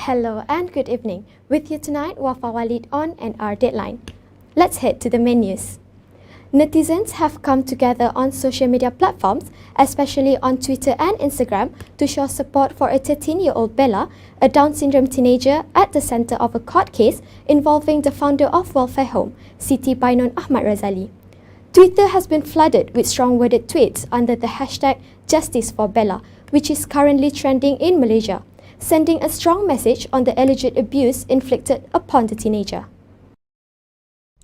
Hello and good evening. With you tonight, Wafa, Waleed on Nrdateline. Let's head to the main news. Netizens have come together on social media platforms, especially on Twitter and Instagram, to show support for a 13-year-old Bella, a Down syndrome teenager at the centre of a court case involving the founder of Welfare Home, Siti Bainun Ahmad Razali. Twitter has been flooded with strong-worded tweets under the hashtag Justice for Bella, which is currently trending in Malaysia, sending a strong message on the alleged abuse inflicted upon the teenager.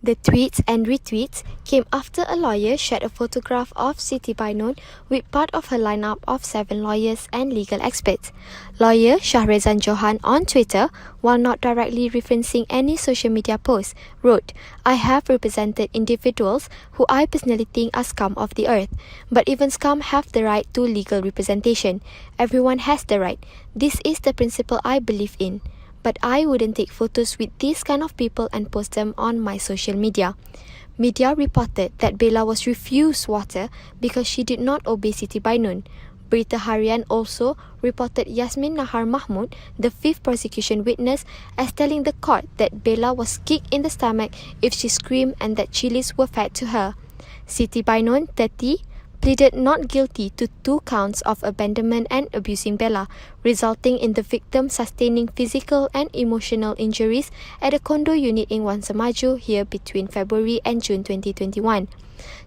The tweets and retweets came after a lawyer shared a photograph of Siti Bainun with part of her lineup of 7 lawyers and legal experts. Lawyer Shahrezan Johan on Twitter, while not directly referencing any social media post, wrote, "I have represented individuals who I personally think are scum of the earth, but even scum have the right to legal representation. Everyone has the right. This is the principle I believe in. But I wouldn't take photos with these kind of people and post them on my social media." Media reported that Bella was refused water because she did not obey Siti Bainun. Berita Harian also reported Yasmin Nahar Mahmud, the 5th prosecution witness, as telling the court that Bella was kicked in the stomach if she screamed and that chilies were fed to her. Siti Bainun, 30, pleaded not guilty to 2 counts of abandonment and abusing Bella, resulting in the victim sustaining physical and emotional injuries at a condo unit in Wan Semaju here between February and June 2021.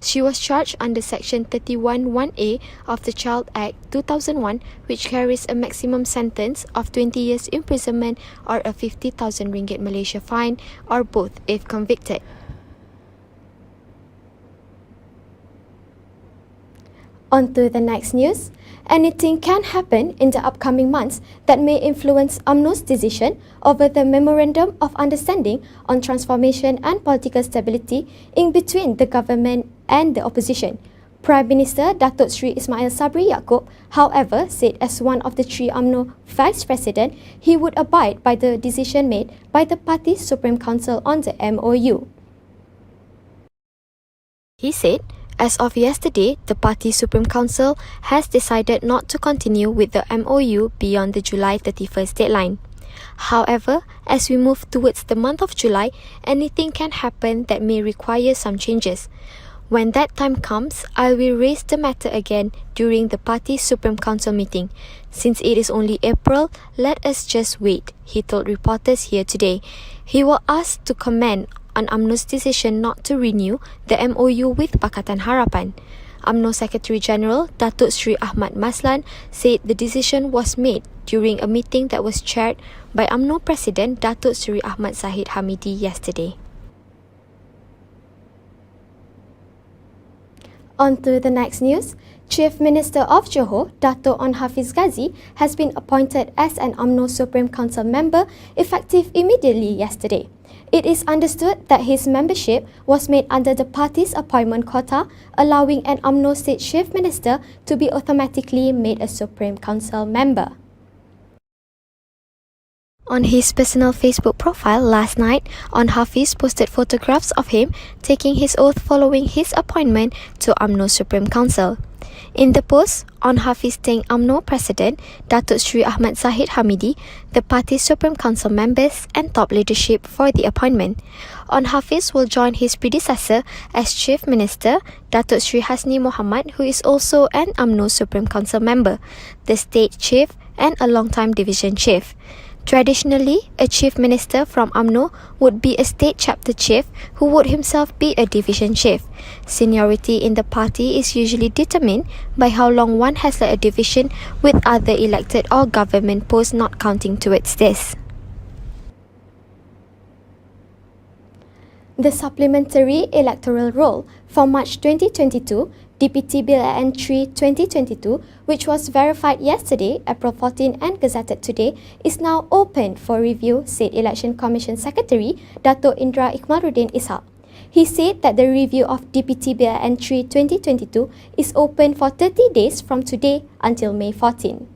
She was charged under Section 31(1)(a) of the Child Act 2001, which carries a maximum sentence of 20 years imprisonment or a 50,000 ringgit Malaysia fine, or both if convicted. On to the next news. Anything can happen in the upcoming months that may influence UMNO's decision over the Memorandum of Understanding on Transformation and Political Stability in between the government and the opposition. Prime Minister Datuk Sri Ismail Sabri Yaakob, however, said as one of the 3 UMNO Vice President, he would abide by the decision made by the party's Supreme Council on the MOU. He said, "As of yesterday, the party's Supreme Council has decided not to continue with the MOU beyond the July 31st deadline. However, as we move towards the month of July, anything can happen that may require some changes. When that time comes, I will raise the matter again during the party's Supreme Council meeting. Since it is only April, let us just wait," he told reporters here today. He was asked to comment on UMNO's decision not to renew the MOU with Pakatan Harapan. UMNO Secretary General Datuk Sri Ahmad Maslan said the decision was made during a meeting that was chaired by UMNO President Datuk Sri Ahmad Zahid Hamidi yesterday. On to the next news. Chief Minister of Johor, Dato' Hafiz Ghazi, has been appointed as an UMNO Supreme Council member effective immediately yesterday. It is understood that his membership was made under the party's appointment quota, allowing an UMNO State Chief Minister to be automatically made a Supreme Council member. On his personal Facebook profile last night, Hafiz posted photographs of him taking his oath following his appointment to UMNO Supreme Council. In the post, Hafiz thanked UMNO President Datuk Sri Ahmad Zahid Hamidi, the party's Supreme Council members and top leadership for the appointment. Hafiz will join his predecessor as Chief Minister, Datuk Sri Hasni Mohamad, who is also an UMNO Supreme Council member, the State Chief and a long-time Division Chief. Traditionally, a Chief Minister from UMNO would be a State Chapter Chief who would himself be a Division Chief. Seniority in the party is usually determined by how long one has led a division, with other elected or government posts not counting towards this. The Supplementary Electoral Roll for March 2022, DPT Bill Entry 2022, which was verified yesterday, April 14 and gazetted today, is now open for review, said Election Commission Secretary Dato' Indra Ikmaluddin Ishaq. He said that the review of DPT Bill Entry 2022 is open for 30 days from today until May 14.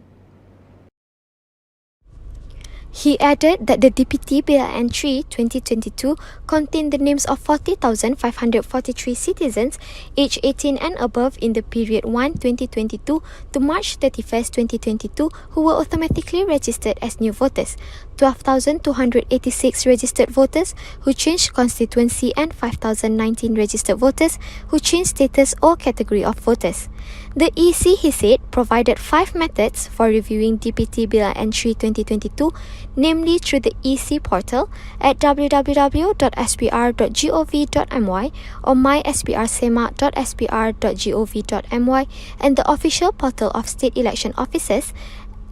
He added that the DPT Bill Entry 2022 contained the names of 40,543 citizens aged 18 and above in the period 1-2022 to March 31st, 2022 who were automatically registered as new voters, 12,286 registered voters who changed constituency and 5,019 registered voters who changed status or category of voters. The EC, he said, provided 5 methods for reviewing DPT Bill Entry 2022, namely through the EC portal at www.spr.gov.my or mySPRSemak.spr.gov.my and the official portal of state election officers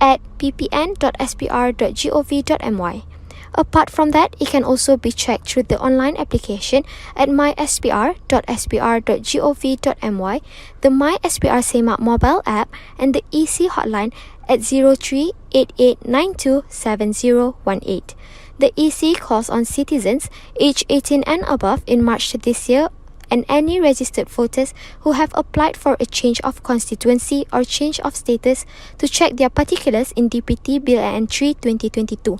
at ppn.spr.gov.my. Apart from that, it can also be checked through the online application at myspr.spr.gov.my, the MySPR Semak mobile app and the EC hotline at 0388927018. The EC calls on citizens aged 18 and above in March this year and any registered voters who have applied for a change of constituency or change of status to check their particulars in DPT Bill Entry 2022.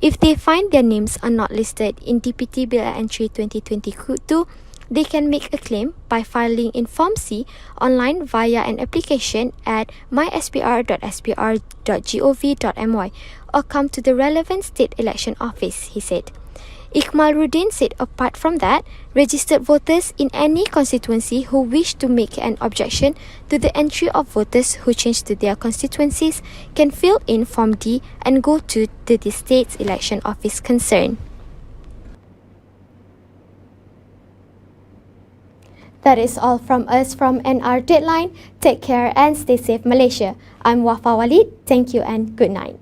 If they find their names are not listed in DPT Bill Entry 2022, they can make a claim by filing in Form C online via an application at myspr.spr.gov.my or come to the relevant state election office, he said. Iqmal Rudin said apart from that, registered voters in any constituency who wish to make an objection to the entry of voters who change to their constituencies can fill in Form D and go to the state's election office concerned. That is all from us from Nrdateline. Take care and stay safe, Malaysia. I'm Wafa Waleed. Thank you and good night.